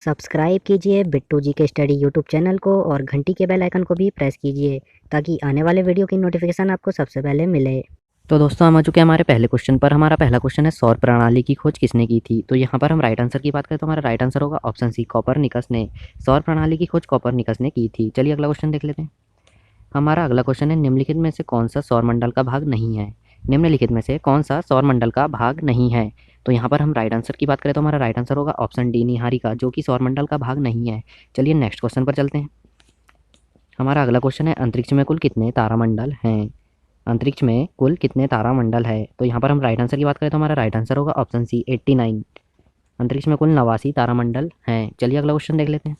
Subscribe कीजिए बिट्टू जी के study YouTube channel को और घंटी के बेल आइकन को भी प्रेस कीजिए ताकि आने वाले वीडियो की नोटिफिकेशन आपको सबसे पहले मिले। तो दोस्तों हम आ चुके हैं हमारे पहले क्वेश्चन पर। हमारा पहला क्वेश्चन है सौर प्रणाली की खोज किसने की थी। तो यहाँ पर हम राइट आंसर की बात करें तो हमारा राइट आंसर होगा ऑप्शन सी, कॉपरनिकस ने। सौर प्रणाली की खोज कॉपरनिकस ने की थी। चलिए अगला क्वेश्चन देख लेते हैं। हमारा अगला क्वेश्चन है निम्नलिखित में से कौन सा सौरमंडल का भाग नहीं है। निम्नलिखित में से कौन सा सौरमंडल का भाग नहीं है। तो यहाँ पर हम राइट आंसर की बात करें तो हमारा राइट आंसर होगा ऑप्शन डी, निहारिका, जो कि सौरमंडल का भाग नहीं है। चलिए नेक्स्ट क्वेश्चन पर चलते हैं। हमारा अगला क्वेश्चन है अंतरिक्ष में कुल कितने तारामंडल हैं। अंतरिक्ष में कुल कितने तारामंडल है। तो यहाँ पर हम राइट आंसर की बात करें तो हमारा राइट आंसर होगा ऑप्शन सी, 89। अंतरिक्ष में कुल 89 तारामंडल हैं। चलिए अगला क्वेश्चन देख लेते हैं।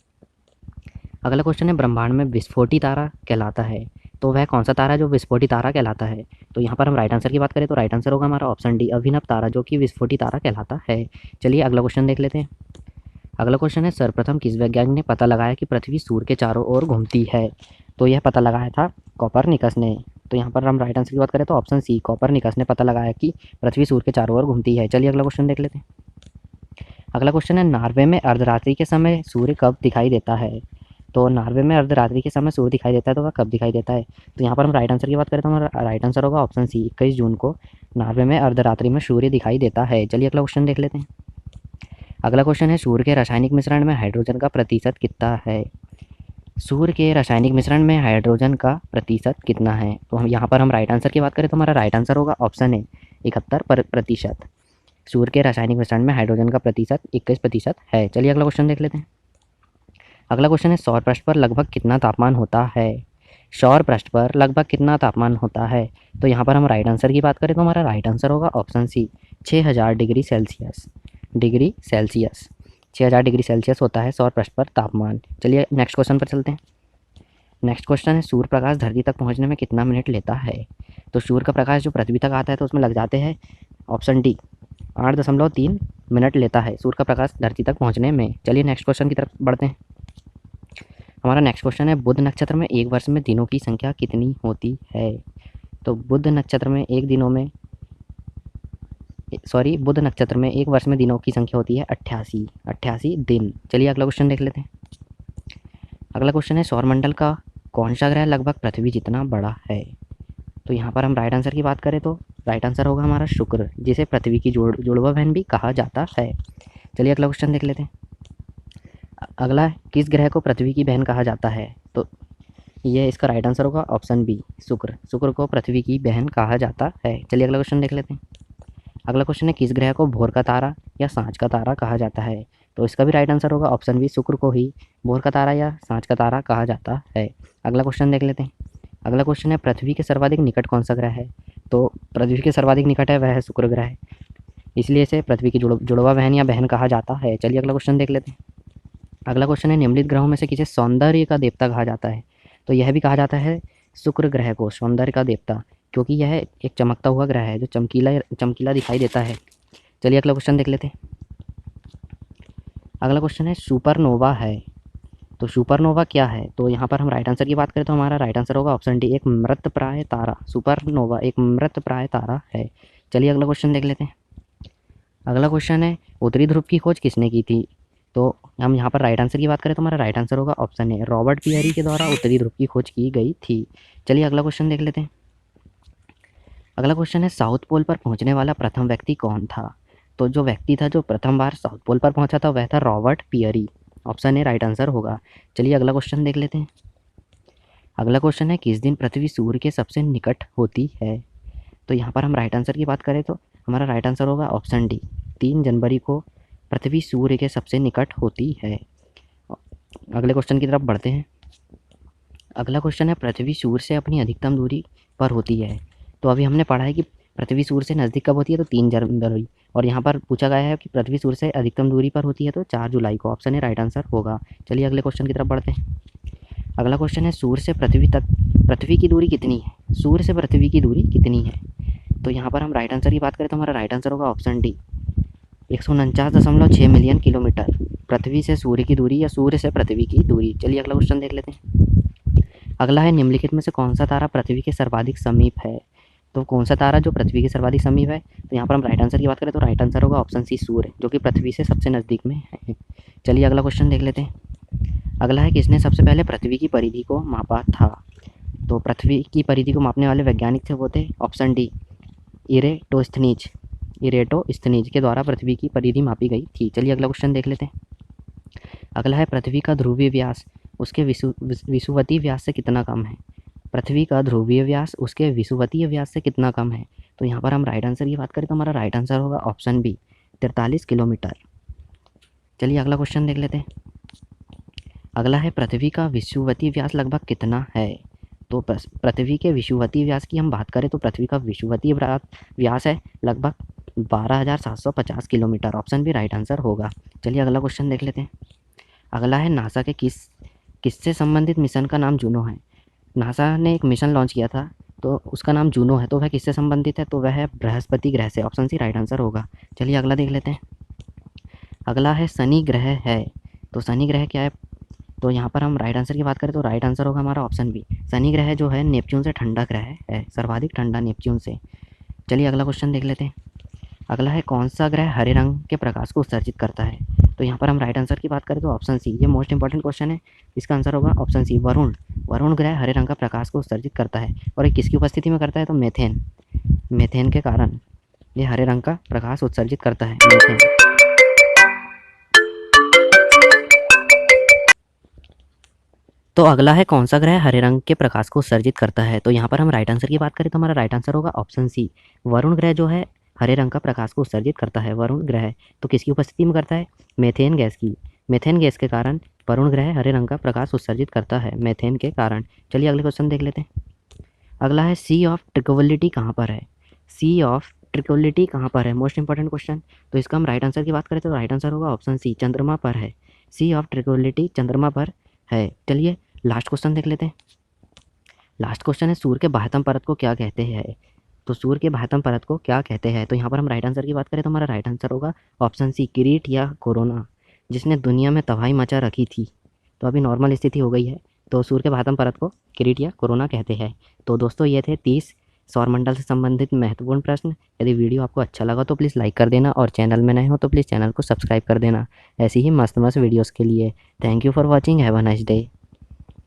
अगला क्वेश्चन है ब्रह्मांड में विस्फोटी तारा कहलाता है। तो वह कौन सा तारा है जो विस्फोटी तारा कहलाता है। तो यहाँ पर हम राइट आंसर की बात करें तो राइट आंसर होगा हमारा ऑप्शन डी, अभिनव तारा, जो कि विस्फोटी तारा कहलाता है। चलिए अगला क्वेश्चन देख लेते हैं। अगला क्वेश्चन है सर्वप्रथम किस वैज्ञानिक ने पता लगाया कि पृथ्वी सूर्य के चारों ओर घूमती है। तो यह पता लगाया था कॉपरनिकस ने। तो यहाँ पर हम राइट आंसर की बात करें तो ऑप्शन सी, कॉपरनिकस ने पता लगाया कि पृथ्वी सूर्य के चारों ओर घूमती है। चलिए अगला क्वेश्चन देख लेते हैं। अगला क्वेश्चन है नॉर्वे में अर्धरात्रि के समय सूर्य कब दिखाई देता है। तो नॉर्वे में अर्धरात्रि के समय सूर्य दिखाई देता है तो वह कब दिखाई देता है। तो यहाँ पर हम राइट आंसर की बात करें तो हमारा राइट आंसर होगा ऑप्शन सी, 21 जून को नॉर्वे में अर्धरात्रि में सूर्य दिखाई देता है। चलिए अगला क्वेश्चन देख लेते हैं। अगला क्वेश्चन है सूर्य के रासायनिक मिश्रण में हाइड्रोजन का प्रतिशत कितना है। सूर्य के रासायनिक मिश्रण में हाइड्रोजन का प्रतिशत कितना है। तो हम यहाँ पर हम राइट आंसर की बात करें तो हमारा राइट आंसर होगा ऑप्शन ए, 71%। सूर्य के रासायनिक मिश्रण में हाइड्रोजन का प्रतिशत 21% है। चलिए अगला क्वेश्चन देख लेते हैं। अगला क्वेश्चन है सौर पृष्ठ पर लगभग कितना तापमान होता है। सौर पृष्ठ पर लगभग कितना तापमान होता है। तो यहाँ पर हम राइट आंसर की बात करें तो हमारा राइट आंसर होगा option C, 6000 degree Celsius. 6000 degree Celsius होता है सौर पृष्ठ पर तापमान। चलिए नेक्स्ट क्वेश्चन पर चलते हैं। नेक्स्ट क्वेश्चन है सूर्य प्रकाश धरती तक पहुंचने में कितना मिनट लेता है। तो सूर्य का प्रकाश जो पृथ्वी तक आता है तो उसमें लग जाते हैं ऑप्शन डी, 8.3 मिनट लेता है सूर्य का प्रकाश धरती तक पहुंचने में। चलिए नेक्स्ट क्वेश्चन की तरफ बढ़ते हैं। हमारा नेक्स्ट क्वेश्चन है बुध नक्षत्र में एक वर्ष में दिनों की संख्या कितनी होती है। तो बुध नक्षत्र में एक वर्ष में दिनों की संख्या होती है 88 दिन। चलिए अगला क्वेश्चन देख लेते हैं। अगला क्वेश्चन है सौरमंडल का कौन सा ग्रह लगभग पृथ्वी जितना बड़ा है। तो यहाँ पर हम राइट आंसर की बात करें तो राइट आंसर होगा हमारा शुक्र, जिसे पृथ्वी की जुड़वा बहन भी कहा जाता है। चलिए अगला क्वेश्चन देख लेते हैं। अगला है किस ग्रह को पृथ्वी की बहन कहा जाता है। तो ये इसका राइट आंसर होगा ऑप्शन बी, शुक्र को पृथ्वी की बहन कहा जाता है। चलिए अगला क्वेश्चन देख लेते हैं। अगला क्वेश्चन है किस ग्रह को भोर का तारा या सांझ का तारा कहा जाता है। तो इसका भी राइट आंसर होगा ऑप्शन बी, शुक्र को ही भोर का तारा या सांझ का तारा कहा जाता है। अगला क्वेश्चन देख लेते हैं। अगला क्वेश्चन है पृथ्वी के सर्वाधिक निकट कौन सा ग्रह है। तो पृथ्वी के सर्वाधिक निकट है वह है शुक्र ग्रह, इसलिए इसे पृथ्वी की जुड़वा बहन या बहन कहा जाता है। चलिए अगला क्वेश्चन देख लेते हैं। अगला क्वेश्चन है निम्नलिखित ग्रहों में से किसे सौंदर्य का देवता कहा जाता है। तो यह भी कहा जाता है शुक्र ग्रह को सौंदर्य का देवता, क्योंकि यह एक चमकता हुआ ग्रह है जो चमकीला दिखाई देता है। चलिए अगला क्वेश्चन देख लेते हैं। अगला क्वेश्चन है सुपरनोवा है। तो सुपरनोवा क्या है। तो यहाँ पर हम राइट आंसर की बात करें तो हमारा राइट आंसर होगा ऑप्शन डी, एक मृतप्राय तारा। सुपरनोवा एक मृतप्राय तारा है। चलिए अगला क्वेश्चन देख लेते हैं। अगला क्वेश्चन है उत्तरी ध्रुव की खोज किसने की थी। तो हम यहाँ पर राइट आंसर की बात करें तो हमारा राइट आंसर होगा ऑप्शन ए, रॉबर्ट पियरी के द्वारा उत्तरी ध्रुव की खोज की गई थी। चलिए अगला क्वेश्चन देख लेते हैं। अगला क्वेश्चन है साउथ पोल पर पहुंचने वाला प्रथम व्यक्ति कौन था। तो जो व्यक्ति था जो प्रथम बार साउथ पोल पर पहुंचा था वह था Robert Peary. Option A right answer होगा। चलिए अगला क्वेश्चन देख लेते हैं। अगला क्वेश्चन है किस दिन पृथ्वी सूर्य के सबसे निकट होती है। तो यहाँ पर हम राइट आंसर की बात करें तो हमारा राइट आंसर होगा ऑप्शन डी, 3 जनवरी को पृथ्वी सूर्य के सबसे निकट होती है। अगले क्वेश्चन की तरफ बढ़ते हैं। अगला क्वेश्चन है पृथ्वी सूर्य से अपनी अधिकतम दूरी पर होती है। तो अभी हमने पढ़ा है कि पृथ्वी सूर्य से नज़दीक कब होती है तो 3 जनवरी, और यहाँ पर पूछा गया है कि पृथ्वी सूर्य से अधिकतम दूरी पर होती है तो 4 जुलाई को। ऑप्शन ए राइट आंसर होगा। चलिए अगले क्वेश्चन की तरफ बढ़ते हैं। अगला क्वेश्चन है सूर्य से पृथ्वी की दूरी कितनी है। सूर्य से पृथ्वी की दूरी कितनी है। तो यहाँ पर हम राइट आंसर की बात करें तो हमारा राइट आंसर होगा ऑप्शन डी, 149.6 मिलियन किलोमीटर पृथ्वी से सूर्य की दूरी या सूर्य से पृथ्वी की दूरी। चलिए अगला क्वेश्चन देख लेते हैं। अगला है निम्नलिखित में से कौन सा तारा पृथ्वी के सर्वाधिक समीप है। तो कौन सा तारा जो पृथ्वी के सर्वाधिक समीप है। तो यहाँ पर हम राइट आंसर की बात करें तो राइट आंसर होगा ऑप्शन सी, सूर्य, जो कि पृथ्वी से सबसे नज़दीक में है। चलिए अगला क्वेश्चन देख लेते हैं। अगला है किसने सबसे पहले पृथ्वी की परिधि को मापा था। तो पृथ्वी की परिधि को मापने वाले वैज्ञानिक थे वो थे ऑप्शन डी इरेटोस्थनीज के द्वारा पृथ्वी की परिधि मापी गई थी। चलिए अगला क्वेश्चन देख लेते हैं। अगला है पृथ्वी का ध्रुवीय व्यास उसके विषुवतीय व्यास से कितना कम है। पृथ्वी का ध्रुवीय व्यास उसके विषुवतीय व्यास से कितना कम है। तो यहाँ पर हम राइट आंसर की बात करें तो हमारा राइट आंसर होगा ऑप्शन बी 43 किलोमीटर। चलिए अगला क्वेश्चन देख लेते हैं। अगला है पृथ्वी का विषुवतीय व्यास लगभग कितना है। तो पृथ्वी के विषुवतीय व्यास की हम बात करें तो पृथ्वी का विषुवतीय व्यास है लगभग 12,750 किलोमीटर। ऑप्शन भी राइट आंसर होगा। चलिए अगला क्वेश्चन देख लेते हैं। अगला है नासा के किससे संबंधित मिशन का नाम जूनो है। नासा ने एक मिशन लॉन्च किया था तो उसका नाम जूनो है, तो वह किससे संबंधित है। तो वह है बृहस्पति ग्रह से। ऑप्शन सी राइट आंसर होगा। चलिए अगला देख लेते हैं। अगला है शनि ग्रह है। तो शनि ग्रह क्या है। तो यहाँ पर हम राइट आंसर की बात करें तो राइट आंसर होगा हमारा ऑप्शन बी। शनि ग्रह जो है नेपच्यून से ठंडा ग्रह है, सर्वाधिक ठंडा नेपच्यून से। चलिए अगला क्वेश्चन देख लेते हैं। अगला है कौन सा ग्रह हरे रंग के प्रकाश को उत्सर्जित करता है। तो यहाँ पर हम राइट आंसर की बात करें तो ऑप्शन सी, ये मोस्ट इंपॉर्टेंट क्वेश्चन है। इसका आंसर होगा ऑप्शन सी वरुण ग्रह हरे रंग का प्रकाश को उत्सर्जित करता है। और ये किसकी उपस्थिति में करता है तो मेथेन के कारण ये हरे रंग का प्रकाश उत्सर्जित करता है, मेथेन। तो अगला है कौन सा ग्रह हरे रंग के प्रकाश को उत्सर्जित करता है। तो यहाँ पर हम राइट आंसर की बात करें तो हमारा राइट आंसर होगा ऑप्शन सी, वरुण ग्रह जो है हरे रंग का प्रकाश को उत्सर्जित करता है। वरुण ग्रह तो किसकी उपस्थिति में करता है, मेथेन गैस की। मेथेन गैस के कारण वरुण ग्रह हरे रंग का प्रकाश उत्सर्जित करता है, मेथेन के कारण। चलिए अगले क्वेश्चन देख लेते हैं। अगला है सी ऑफ ट्रिकोलिटी कहाँ पर है। सी ऑफ ट्रिकोलिटी कहाँ पर है, मोस्ट इंपॉर्टेंट क्वेश्चन। तो इसका हम राइट आंसर की बात करें तो राइट आंसर होगा ऑप्शन सी, चंद्रमा पर है। सी ऑफ ट्रिकोलिटी चंद्रमा पर है। चलिए लास्ट क्वेश्चन देख लेते हैं। लास्ट क्वेश्चन है सूर्य के बाह्यतम परत को क्या कहते हैं। तो सूर्य के बाह्यतम परत को क्या कहते हैं। तो यहाँ पर हम राइट आंसर की बात करें तो हमारा राइट आंसर होगा ऑप्शन सी, किरीट या कोरोना, जिसने दुनिया में तबाही मचा रखी थी। तो अभी नॉर्मल स्थिति हो गई है, तो सूर्य के बाह्यतम परत को किरीट या कोरोना कहते हैं। तो दोस्तों ये थे 30 सौरमंडल से संबंधित महत्वपूर्ण प्रश्न। यदि वीडियो आपको अच्छा लगा तो प्लीज़ लाइक कर देना, और चैनल में नए हो तो प्लीज़ चैनल को सब्सक्राइब कर देना ऐसी ही मस्त वीडियोज़ के लिए। Thank you for watching, have a nice day.